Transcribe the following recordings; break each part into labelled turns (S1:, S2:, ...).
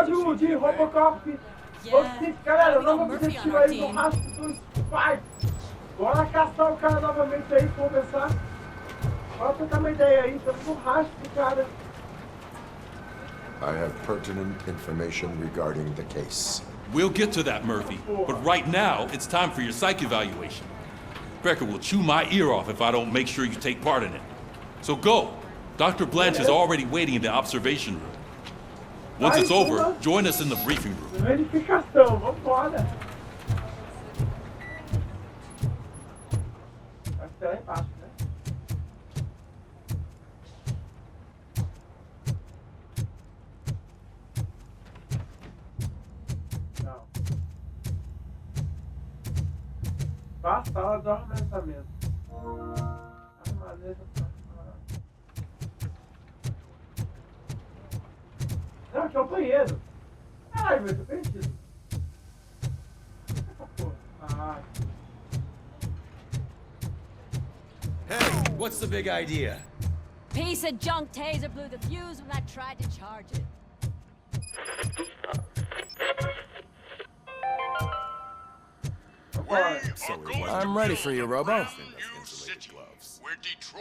S1: episódio de Robocop. Galera, novo objetivo aí do rastro do Spike. Bora caçar o cara novamente aí, conversar. Bora trocar uma ideia aí, estamos no rastro, cara.
S2: I have pertinent information regarding the case.
S3: We'll get to that, Murphy. But right now, it's time for your psych evaluation. Becker will chew my ear off if I don't make sure you take part in it. So go. Dr. Blanche is already waiting in the observation room. Once it's over, join us in the briefing room.
S1: Verificação, vambora. Vai ficar lá embaixo, né? Não. Vá à sala do armazenamento. Não, aqui é o banheiro. Ai, mas eu tô perdido. Ah.
S4: Hey, what's the big idea?
S5: Piece of junk taser blew the fuse when I tried to charge it.
S4: I'm ready for you, Robo.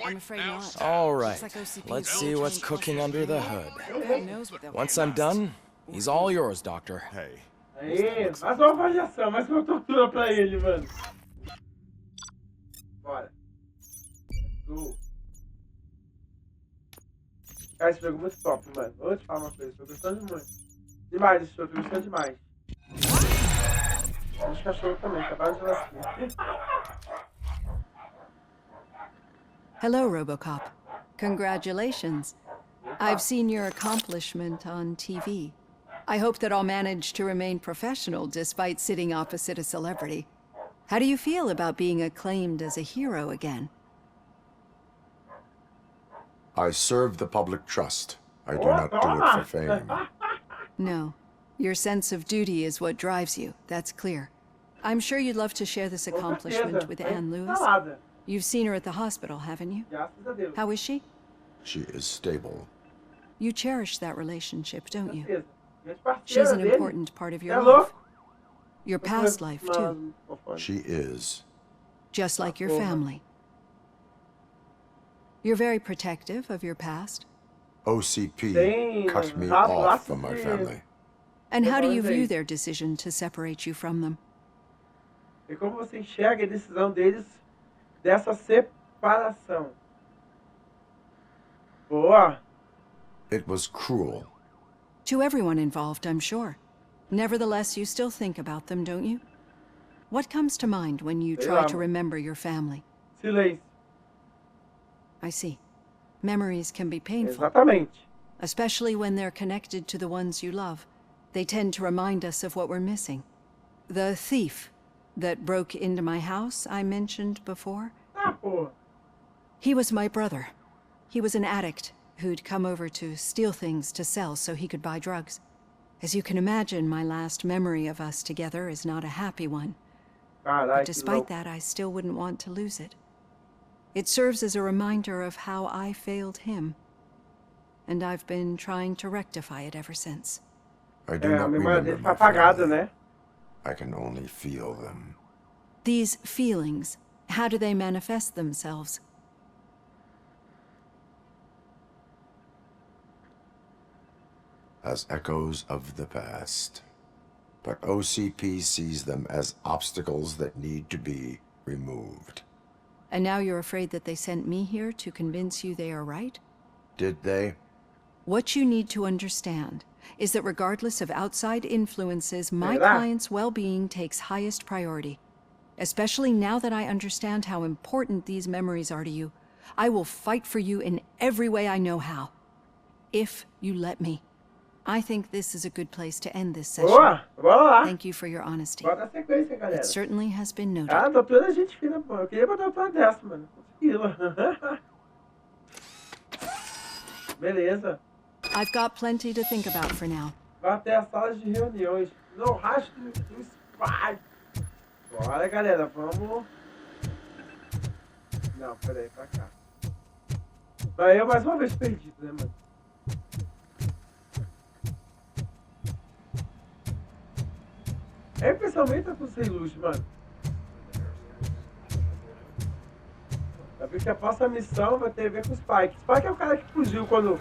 S5: I'm afraid not.
S4: All right,
S5: It's like OCP
S4: let's see what's cooking under the hood.
S5: God knows what they'll
S4: Once I'm done, he's all yours, Doctor.
S2: Hey.
S1: Aê, mais uma avaliação, mais uma tortura pra ele, mano. Bora. Go. Cara, esse jogo é muito top, mano. Vou te falar uma coisa, tô gostando muito. Demais esse jogo, tô gostando demais. Os cachorros também, acabaram de lascar.
S6: Hello, Robocop. Congratulations. I've seen your accomplishment on TV. I hope that I'll manage to remain professional despite sitting opposite a celebrity. How do you feel about being acclaimed as a hero again?
S2: I serve the public trust. I do not do it for fame.
S6: No. Your sense of duty is what drives you. That's clear. I'm sure you'd love to share this accomplishment with Anne Lewis. You've seen her at the hospital, haven't you? How is she?
S2: She is stable.
S6: You cherish that relationship, don't you? She's an important part of your life. Your past life, too.
S2: She is.
S6: Just like your family. You're very protective of your past.
S2: OCP cut me off from my family.
S6: And how do you view their decision to separate you from them?
S1: E como você enxerga a decisão deles dessa separação? Boa!
S2: It was cruel.
S6: To everyone involved, I'm sure. Nevertheless, you still think about them, don't you? What comes to mind when you try to remember your family?
S1: Silêncio.
S6: I see. Memories can be painful.
S1: Exatamente.
S6: Especially when they're connected to the ones you love. They tend to remind us of what we're missing. The thief that broke into my house I mentioned before?
S1: Ah, porra.
S6: He was my brother. He was an addict who'd come over to steal things to sell so he could buy drugs. As you can imagine, my last memory of us together is not a happy one. But despite that, I still wouldn't want to lose it. It serves as a reminder of how I failed him. And I've been trying to rectify it ever since.
S2: I do not remember my family. I can only feel them.
S6: These feelings, how do they manifest themselves?
S2: As echoes of the past. But OCP sees them as obstacles that need to be removed.
S6: And now you're afraid that they sent me here to convince you they are right?
S2: Did they?
S6: What you need to understand is that regardless of outside influences, my client's well-being takes highest priority. Especially now that I understand how important these memories are to you, I will fight for you in every way I know how. If you let me. I think this is a good place to end this session.
S1: Boa, bora lá.
S6: Thank you for your honesty.
S1: Bora na sequência, galera.
S6: It certainly has been noted.
S1: Ah, doutora gente fina, pô. Eu queria botar uma dessa, mano. Conseguiu. Beleza.
S6: I've got plenty to think about for now.
S1: Vai até as salas de reuniões. No rastro do Spy. Bora, galera. Vamos. Não, peraí, pra cá. Vai eu mais uma vez perdido, né, mano? também tá com sem luz, mano. Já vi que a próxima missão vai ter a ver com o Spike. Spike é o cara que fugiu quando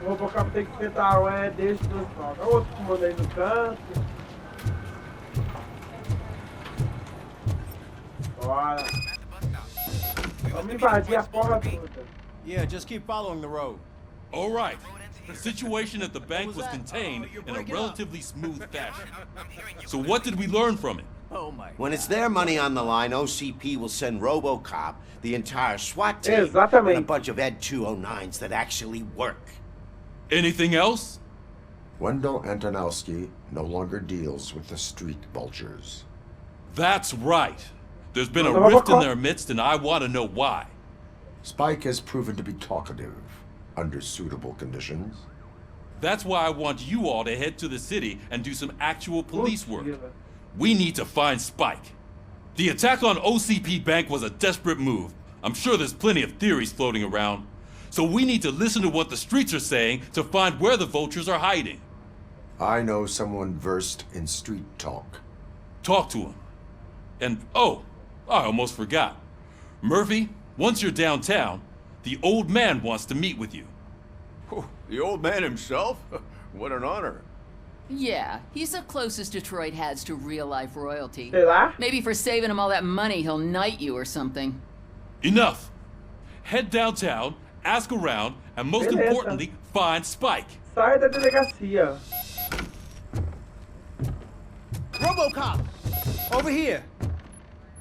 S1: o Robocop tem que enfrentar o E desse do final. É outro comando aí no canto. Bora. Vamos invadir a porra toda.
S4: Yeah, just keep following the road.
S3: All right. The situation at the bank was contained in a relatively smooth fashion. So what did we learn from it?
S4: Oh my.
S7: When it's their money on the line, OCP will send RoboCop, the entire SWAT team, and a
S1: Exatamente.
S7: bunch of Ed 209s that actually work.
S3: Anything else?
S2: Wendell Antonowski no longer deals with the street vultures.
S3: That's right. There's been a
S1: Robocop.
S3: rift in their midst, and I want to know why.
S2: Spike has proven to be talkative under suitable conditions.
S3: That's why I want you all to head to the city and do some actual police work.
S1: Putz,
S3: We need to find Spike. The attack on OCP Bank was a desperate move. I'm sure there's plenty of theories floating around. So we need to listen to what the streets are saying to find where the vultures are hiding.
S2: I know someone versed in street talk.
S3: Talk to him. And, oh, I almost forgot. Murphy, once you're downtown, the old man wants to meet with you.
S8: The old man himself? What an honor.
S9: Yeah, he's the closest Detroit has to real-life royalty.
S1: Sei lá.
S9: Maybe for saving him all that money, he'll knight you or something.
S3: Enough. Head downtown, ask around, and most
S1: Beleza.
S3: importantly, find Spike.
S1: Sai da delegacia.
S4: RoboCop! Over here!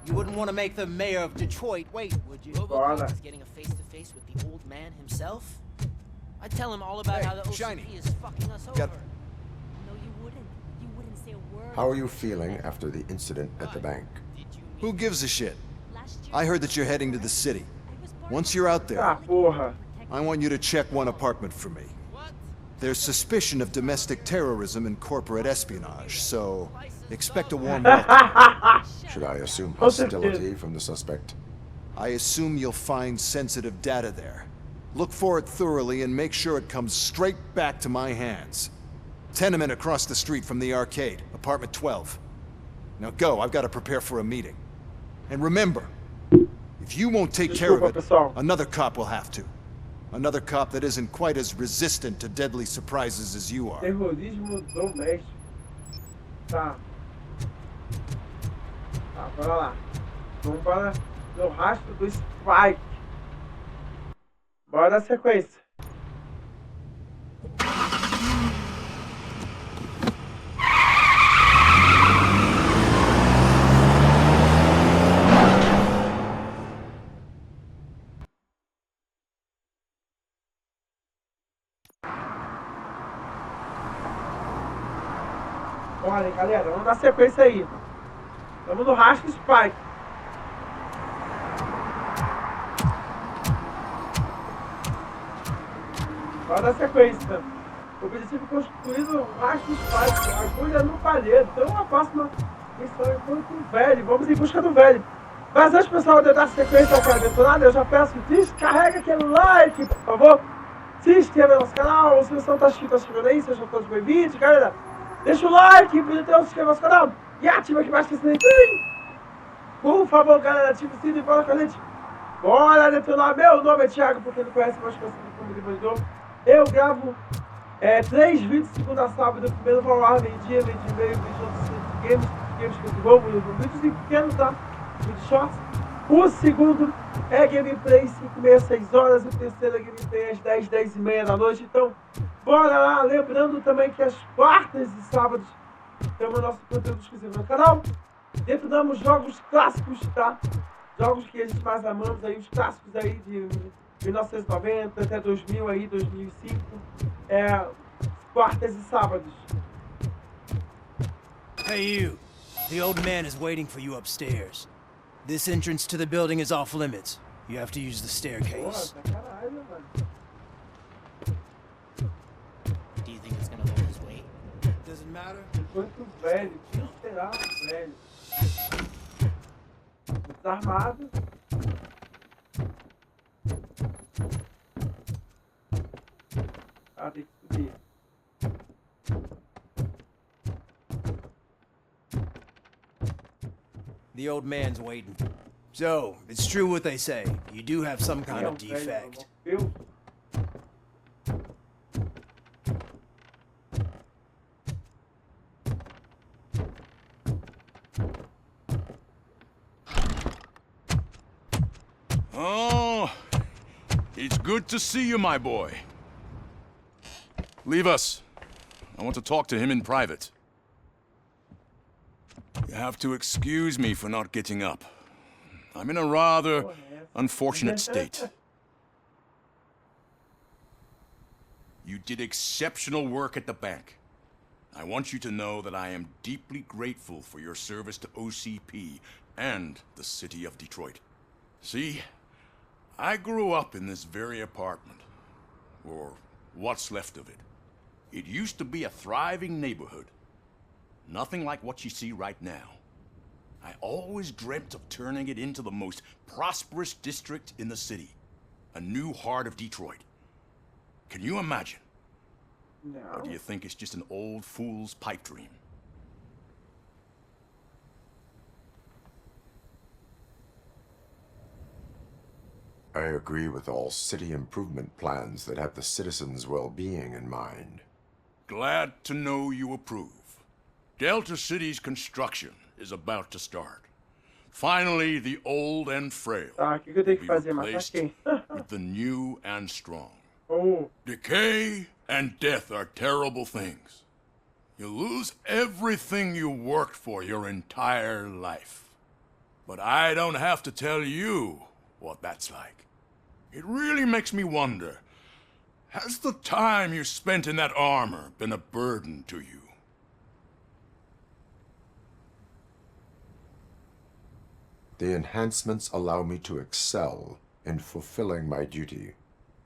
S4: You wouldn't want to make the mayor of Detroit wait, would you?
S1: Bora.
S10: RoboCop is getting a face-to-face with the old man himself? I'd tell him all about
S4: Hey,
S10: how the OCP
S4: Shiny.
S10: is fucking us over.
S4: Got-
S5: No, you wouldn't. You wouldn't say a word.
S2: How are you feeling after the incident at the bank?
S8: Who gives a shit?
S5: Last year,
S8: I heard that you're heading to the city.
S5: I was part
S8: Once
S5: of
S8: you're out
S1: Ah,
S8: there,
S1: porra.
S8: I want you to check one apartment for me. There's suspicion of domestic terrorism and corporate espionage, so expect a warm welcome.
S2: Should I assume
S1: Oh, certeza.
S2: hostility from the suspect?
S8: I assume you'll find sensitive data there. Look for it thoroughly and make sure it comes straight back to my hands. Tenement across the street from the arcade, apartment 12. Now go, I've got to prepare for a meeting. And remember, if you won't take care of
S1: Desculpa,
S8: it,
S1: pessoal.
S8: another cop will have to. Another cop that isn't quite as resistant to deadly surprises as you are.
S1: Terrorismo doméstico. Tá. Tá, bora lá. Vamos para o rastro do Spike. Bora dar sequência. Olha, galera, vamos dar sequência aí. Estamos no rastro do Spike. Bora dar sequência. O objetivo é construir o rastro do Spike. Agulha no palheiro. Então a próxima missão é com o velho. Vamos em busca do velho. Mas antes, pessoal, de eu dar sequência àquela detonada, eu já peço, descarrega aquele like, por favor. Se inscreva no nosso canal. Se você não está inscrito aí, sejam todos bem-vindos, galera. Deixa o like, então se inscreva no nosso canal. E ativa aqui embaixo esse sininho. Por favor, galera, ativa o sininho e bora com a gente. Bora detonar. Meu nome é Thiago, porque não conhece, mas conhecido como Demolidor. Eu gravo 3 vídeos de segunda a sábado. O primeiro vai ao ar meio-dia, meio-dia e meio, vídeo de games que eu desenvolvo, vídeos pequenos, tá? Vídeos shorts. O segundo é gameplay 5 e meia, 6 horas. O terceiro é gameplay às 10, 10 e meia da noite. Então, bora lá. Lembrando também que às quartas e sábados temos nosso conteúdo exclusivo no canal. Detonamos jogos clássicos, tá? Jogos que a gente mais amamos aí, os clássicos aí de 1990 até 2000 aí, 2005. Quartas e sábados.
S10: Hey you, the old man is waiting for you upstairs. This entrance to the building is off limits. You have to use the staircase.
S1: Porra, caralho, mano.
S10: Do you think it's gonna hold his weight?
S4: Doesn't matter.
S1: Enquanto velho, quem será o velho? Desarmado. Ah, tem que subir.
S10: The old man's waiting. So, it's true what they say. You do have some kind of defect.
S1: Deus.
S11: Oh, it's good to see you, my boy. Leave us. I want to talk to him in private. You have to excuse me for not getting up. I'm in a rather unfortunate state. You did exceptional work at the bank. I want you to know that I am deeply grateful for your service to OCP and the city of Detroit. See, I grew up in this very apartment, or what's left of it. It used to be a thriving neighborhood. Nothing like what you see right now. I always dreamt of turning it into the most prosperous district in the city. A new heart of Detroit. Can you imagine?
S1: No.
S11: Or do you think it's just an old fool's pipe dream?
S2: I agree with all city improvement plans that have the citizens' well-being in mind.
S11: Glad to know you approve. Delta City's construction is about to start. Finally, the old and frail
S1: Tá, o que eu tenho que
S11: be
S1: fazer? Matar
S11: replaced
S1: quem?
S11: with the new and strong.
S1: Oh,
S11: Decay and death are terrible things. You lose everything you worked for your entire life. But I don't have to tell you what that's like. It really makes me wonder, has the time you spent in that armor been a burden to you?
S2: The enhancements allow me to excel in fulfilling my duty.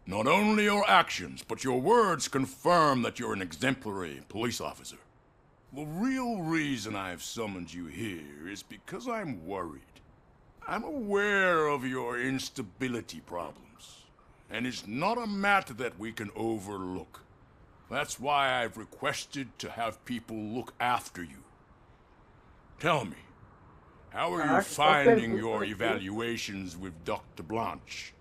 S11: Not only your actions, but your words confirm that you're an exemplary police officer. The real reason I've summoned you here is because I'm worried. I'm aware of your instability problems, and it's not a matter that we can overlook. That's why I've requested to have people look after you. Tell me, how are you finding your evaluations with Dr. Blanche?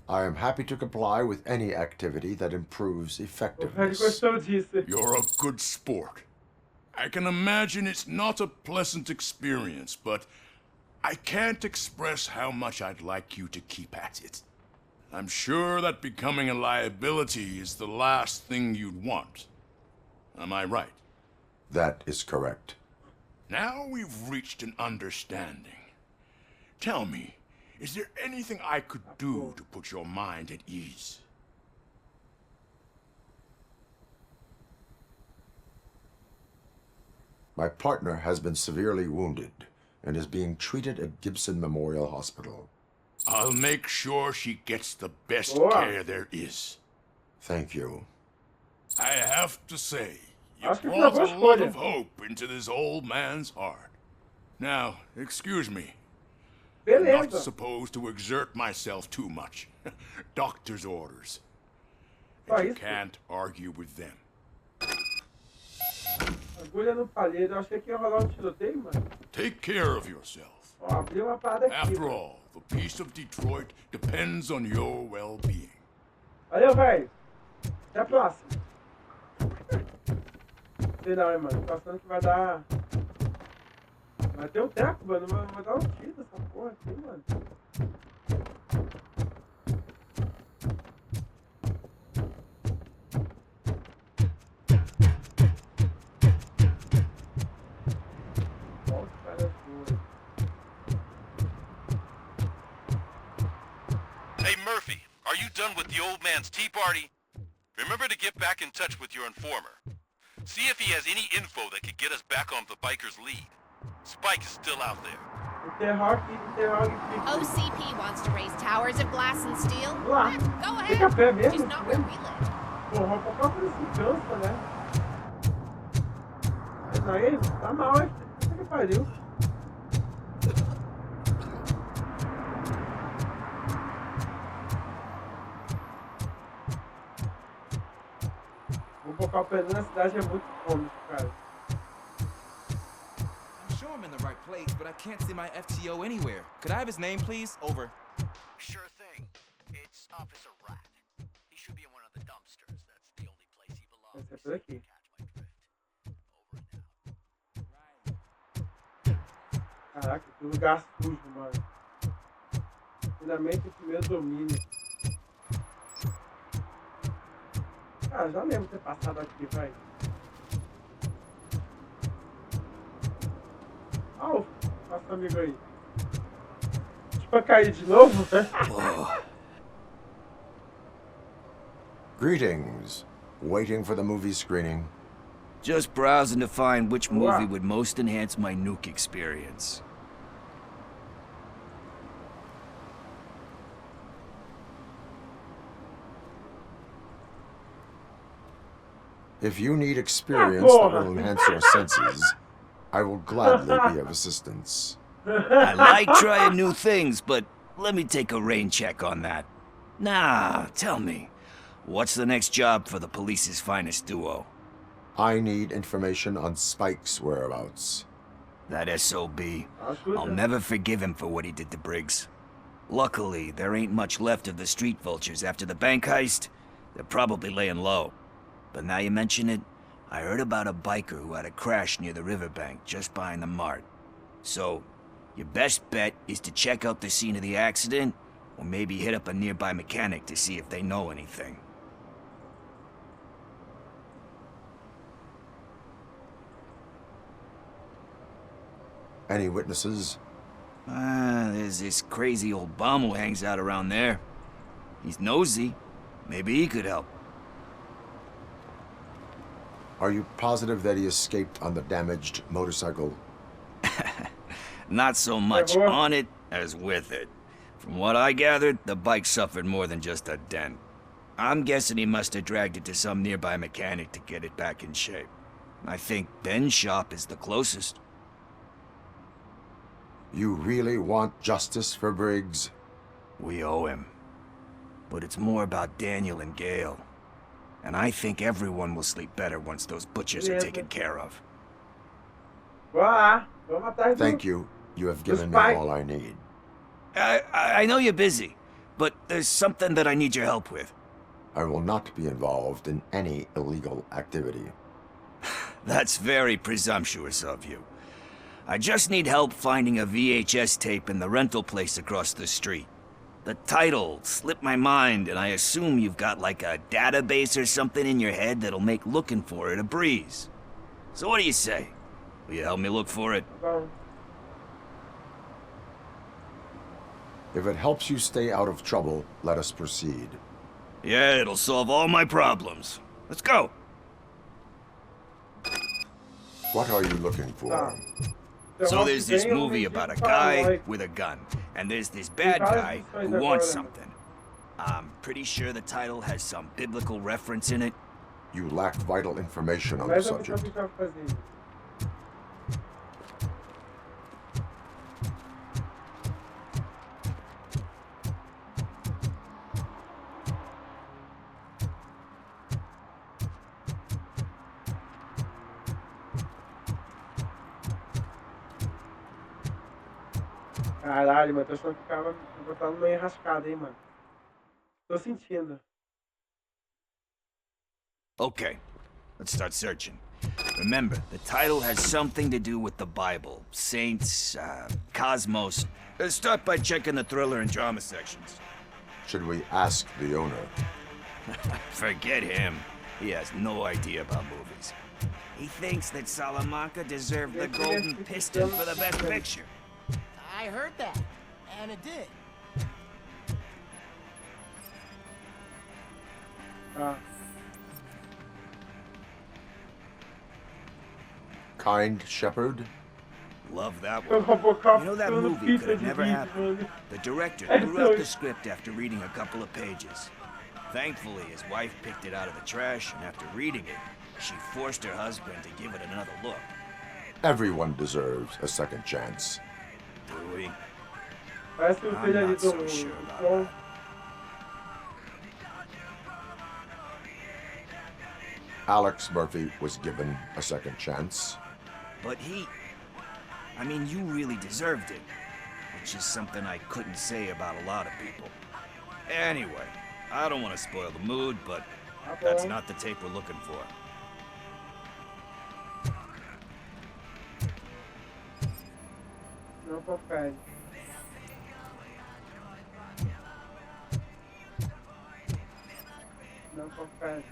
S2: I am happy to comply with any activity that improves
S1: o velho
S2: effectiveness.
S1: gostou disso.
S11: You're a good sport. I can imagine it's not a pleasant experience, but I can't express how much I'd like you to keep at it. I'm sure that becoming a liability is the last thing you'd want. Am I right?
S2: That is correct.
S11: Now we've reached an understanding. Tell me, is there anything I could do to put your mind at ease?
S2: My partner has been severely wounded and is being treated at Gibson Memorial Hospital.
S11: I'll make sure she gets the best
S1: Boa.
S11: care there is.
S2: Thank you.
S11: I have to say, you
S1: Acho que foi
S11: brought
S1: uma
S11: a
S1: boa
S11: lot
S1: escolha.
S11: of hope into this old man's heart. Now, excuse me. I'm not
S1: Beleza.
S11: supposed to exert myself too much. Doctor's orders.
S1: Só
S11: And you
S1: isso?
S11: can't argue with them.
S1: Agulha no palheiro. Eu achei que ia rolar um tiroteio, mano.
S11: Take care of yourself.
S1: Ó, abriu uma parada aqui.
S11: After
S1: mano.
S11: all, the peace of Detroit depends on your well-being.
S1: Valeu, velho. Até a próxima. Sei não, hein, mano. Tô achando que vai dar... Vai ter um teco, mano. Vai dar um tiro essa porra aqui, mano. Nossa, cara, doido.
S3: Hey, Murphy, are you done with the old man's tea party? Remember to get back in touch with your informer. See if he has any info that could get us back on the biker's lead. Spike is still out there.
S1: Interrogue.
S12: OCP wants to raise towers of glass and steel.
S1: Vamos lá.
S12: Go
S1: Tem café
S12: ahead.
S1: mesmo?
S12: Just not where we live.
S1: Porra, o papai se cansa, né? Mas aí, tá mal, hein? Puta que pariu. Vou colocar o pé na cidade, é muito cômico, cara.
S13: but I can't see my FTO anywhere. Could I have his name, please? Over.
S14: Sure thing. It's Officer Rat. He should be in one of the dumpsters. That's the only place he belongs.
S1: Esse é por aqui. Caraca, que lugar sujo, mano. Finalmente o primeiro domínio. Cara, já lembro de ter passado aqui, vai. Au, nosso amigo aí. Pra cair de novo, né?
S2: Greetings. Waiting for the movie screening.
S15: Just browsing to find which movie would most enhance my nuke experience.
S2: If you need experience that will enhance your senses, I will gladly be of assistance.
S15: I like trying new things, but let me take a rain check on that. Nah, tell me, what's the next job for the police's finest duo?
S2: I need information on Spike's whereabouts.
S15: That SOB. I'll never forgive him for what he did to Briggs. Luckily, there ain't much left of the street vultures after the bank heist. They're probably laying low. But now you mention it, I heard about a biker who had a crash near the riverbank just behind the mart. So, your best bet is to check out the scene of the accident, or maybe hit up a nearby mechanic to see if they know anything.
S2: Any witnesses?
S15: There's this crazy old bum who hangs out around there. He's nosy. Maybe he could help.
S2: Are you positive that he escaped on the damaged motorcycle?
S15: Not so much on it as with it. From what I gathered, the bike suffered more than just a dent. I'm guessing he must have dragged it to some nearby mechanic to get it back in shape. I think Ben's shop is the closest.
S2: You really want justice for Briggs?
S15: We owe him. But it's more about Daniel and Gale. And I think everyone will sleep better once those butchers are taken care of.
S2: Thank you. You have given me all I need.
S15: I know you're busy, but there's something that I need your help with.
S2: I will not be involved in any illegal activity.
S15: That's very presumptuous of you. I just need help finding a VHS tape in the rental place across the street. The title slipped my mind, and I assume you've got like a database or something in your head that'll make looking for it a breeze. So what do you say? Will you help me look for it?
S2: If it helps you stay out of trouble, let us proceed.
S15: Yeah, it'll solve all my problems. Let's go.
S2: What are you looking for?
S15: So there's this movie about a guy with a gun, and there's this bad guy who wants something. I'm pretty sure the title has some biblical reference in it.
S2: You lack vital information on the subject.
S1: Caralho, mano, tô achando que o cara vai me botar numa enrascada, hein, mano. Tô sentindo.
S15: Okay, let's start searching. Remember, the title has something to do with the Bible, saints, cosmos. Let's start by checking the thriller and drama sections.
S2: Should we ask the owner?
S15: Forget him. He has no idea about movies. He thinks that Salamanca deserved the Golden Piston for the best picture.
S4: I heard that, and it did.
S2: Kind Shepherd?
S15: Love that one. You know that movie could have never happened. The director threw out the script after reading a couple of pages. Thankfully, his wife picked it out of the trash, and after reading it, she forced her husband to give it another look.
S2: Everyone deserves a second chance.
S15: Do we?
S1: I'm not so sure about that.
S2: Alex Murphy was given a second chance.
S15: But he... I mean, you really deserved it. Which is something I couldn't say about a lot of people. Anyway, I don't want to spoil the mood, but that's not the tape we're looking for.
S1: Não confere. Não confere.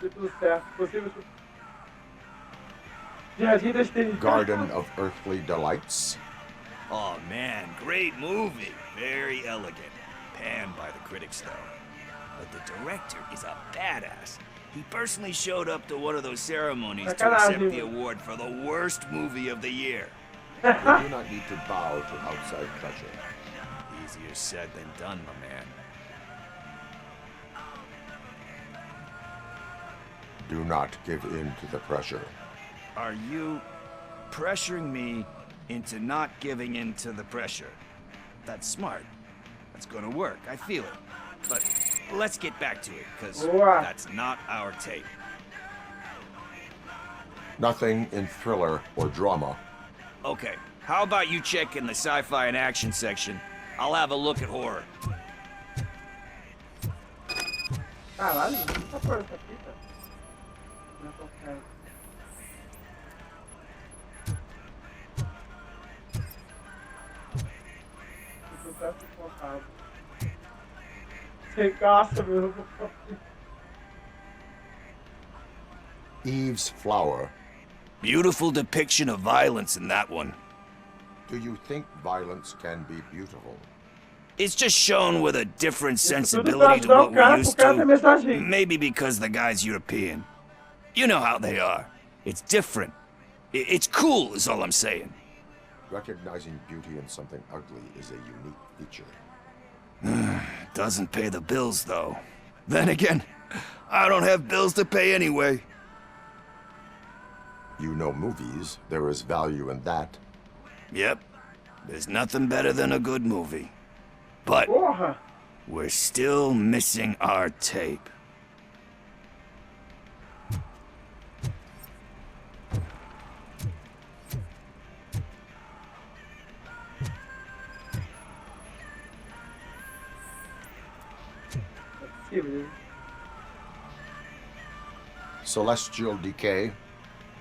S1: Título certo. Possível. Jardim das Trindades.
S2: Garden of Earthly Delights.
S15: Oh man, great movie. Very elegant. Panned by the critics though. But the director is a badass. He personally showed up to one of those ceremonies to accept the award for the worst movie of the year.
S2: We do not need to bow to outside pressure.
S15: Easier said than done, my man.
S2: Do not give in to the pressure.
S15: Are you pressuring me into not giving in to the pressure? That's smart. That's gonna work. I feel it. But let's get back to it, because that's not our tape.
S2: Nothing in thriller or drama.
S15: Okay, how about you check in the sci-fi and action section? I'll have a look at horror.
S1: Caralho, muita coisa essa fita. Não confere. Sucesso contado. Sem caça, meu.
S2: Eve's Flower.
S15: Beautiful depiction of violence in that one.
S2: Do you think violence can be beautiful?
S15: It's just shown with a different sensibility to what we're used to. Maybe because the guy's European. You know how they are. It's different. It's cool, is all I'm saying.
S2: Recognizing beauty in something ugly is a unique feature.
S15: Doesn't pay the bills, though. Then again, I don't have bills to pay anyway.
S2: You know movies. There is value in that.
S15: Yep. There's nothing better than a good movie. But we're still missing our tape.
S2: Celestial Decay.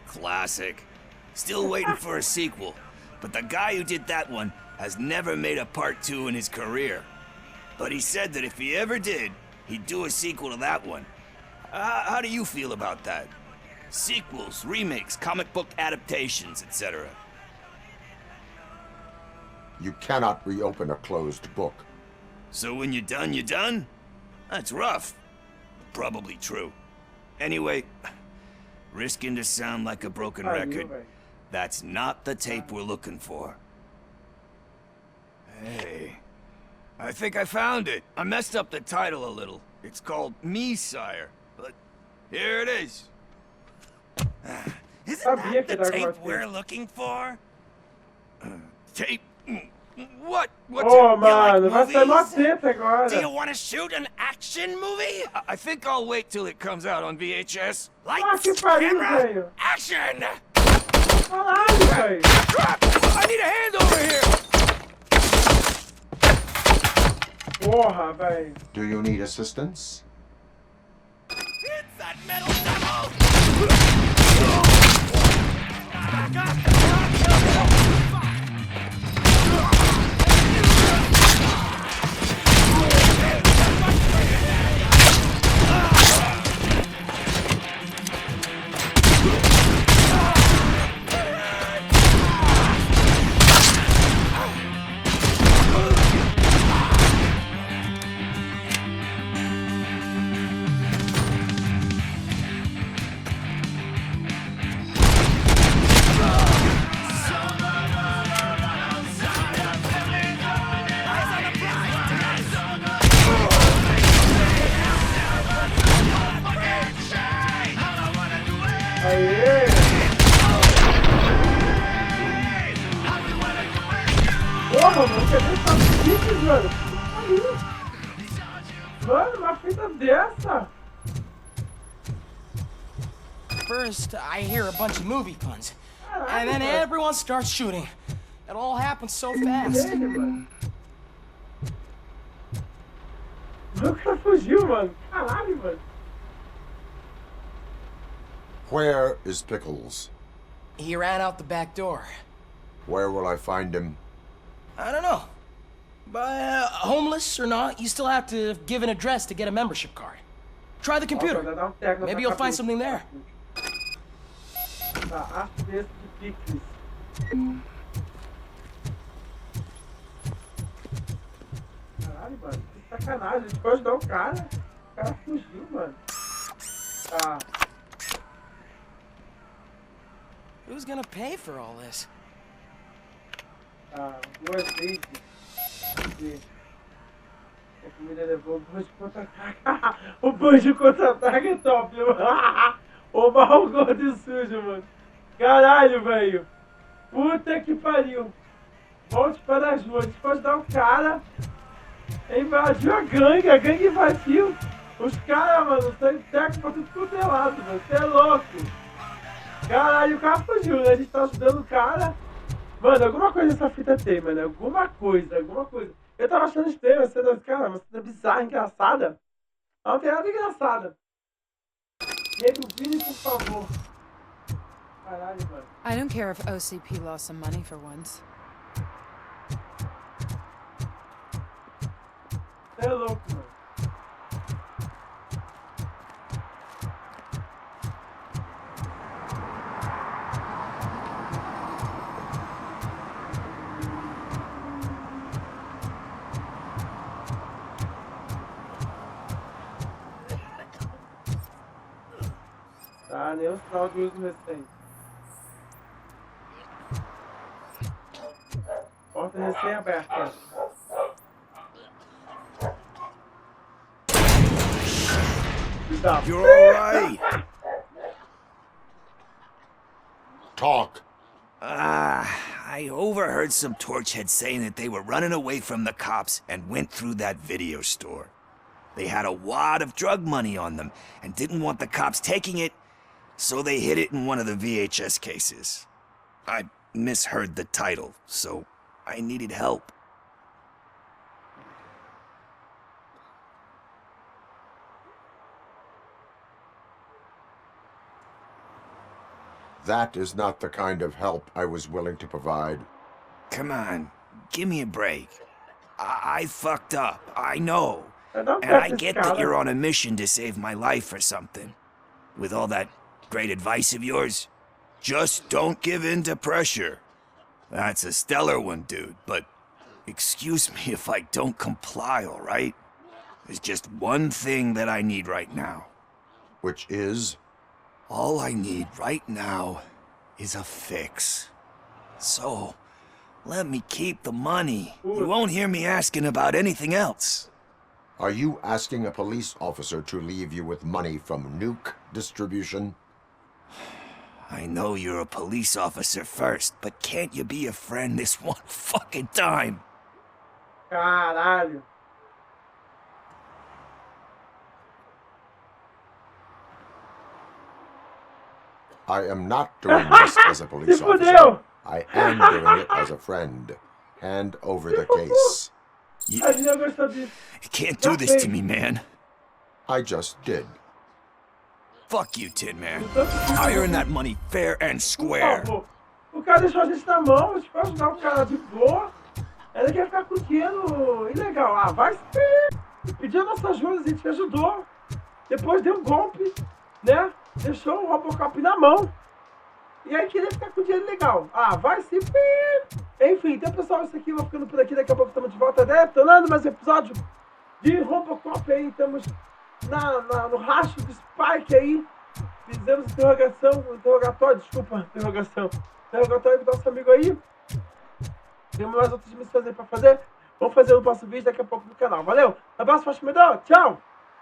S15: Classic. Still waiting for a sequel. But the guy who did that one has never made a part 2 in his career. But he said that if he ever did, he'd do a sequel to that one. How do you feel about that? Sequels, remakes, comic book adaptations, etc.
S2: You cannot reopen a closed book.
S15: So when you're done, you're done? That's rough. Probably true. Anyway, risking to sound like a broken record, that's not the tape we're looking for. Hey, I think I found it. I messed up the title a little. It's called Me, Sire, but here it is.
S13: Isn't that the tape we're looking for?
S15: Tape? What?
S1: Oh, mano, vai ser mó treta agora.
S13: Do you want to shoot an action movie?
S15: I think I'll wait till it comes out on VHS.
S13: Lights,
S1: que pariu,
S13: camera,
S1: velho.
S13: action!
S1: Caralho, velho.
S15: I need a hand over here.
S1: Porra, velho.
S2: Do you need assistance?
S13: It's that metal devil!
S1: mano. Aí. Mano, uma fita dessa.
S13: First, I hear a bunch of movie puns. And then everyone starts shooting. It all happens so fast.
S1: O cara fugiu, mano. Caralho, mano.
S2: Where is Pickles?
S13: He ran out the back door.
S2: Where will I find him?
S13: I don't know. But homeless or not, you still have to give an address to get a membership card. Try the computer. Maybe you'll find something there.
S1: Tá, acesso de picles. Caralho, mano. Que sacanagem. A gente foi ajudar o cara. O cara fugiu, mano. Tá.
S13: Who's gonna pay for all this?
S1: Tá, duas vezes. A comida levou o Banjo contra-ataque. O Banjo contra-ataque é top, mano. O mal gordo e sujo, mano. Caralho, velho. Puta que pariu. Volte para as ruas. Pode ajudar o cara. Invadiu a gangue invadiu. Os caras, mano, saem teco pra tudo quanto é lado, mano. Você é louco. Caralho, o cara fugiu, né? A gente tá ajudando o cara. Mano, alguma coisa essa fita tem, mano. Alguma coisa. Eu tava achando estranho a cena, cara, uma cena bizarra, engraçada. Não tem nada engraçada. Rebobine, por favor. Caralho, mano.
S16: I don't care if OCP lost some money for once.
S1: Você é louco, mano. Tá, nenhum sinal de uso recente. Porta recém-aberta.
S15: You're alright.
S2: Talk.
S15: I overheard some torchheads saying that they were running away from the cops and went through that video store. They had a wad of drug money on them and didn't want the cops taking it, so they hid it in one of the VHS cases. I misheard the title, so I needed help.
S2: That is not the kind of help I was willing to provide.
S15: Come on, give me a break. I fucked up, I know. And I get that you're on a mission to save my life or something. With all that great advice of yours, just don't give in to pressure. That's a stellar one, dude, but excuse me if I don't comply, all right? There's just one thing that I need right now.
S2: Which is?
S15: All I need right now is a fix. So, let me keep the money. You won't hear me asking about anything else.
S2: Are you asking a police officer to leave you with money from nuke distribution?
S15: I know you're a police officer first, but can't you be a friend this one fucking time?
S1: Caralho.
S2: I am not doing this as a police officer. I am doing it as a friend. Hand over the case.
S15: You can't do this to me, man.
S2: I just did.
S15: Fuck you, Tin Man. I earn that money fair and square.
S1: O cara deixou a gente na mão, a gente foi ajudar o cara de boa. Ele quer ficar com dinheiro ilegal. Ah, vai se pediu nossa ajuda, a gente ajudou. Depois deu um golpe, né? Deixou o Robocop na mão. E aí queria ficar com dinheiro legal. Ah, vai se... Enfim, então pessoal, isso aqui, eu vou ficando por aqui. Daqui a pouco estamos de volta, detonando mais episódio de Robocop aí. Estamos no rastro do Spike aí. Fizemos interrogatório do nosso amigo aí. Temos mais outras missões aí pra fazer. Vamos fazer no próximo vídeo daqui a pouco no canal. Valeu, abraço, Faximedão, tchau!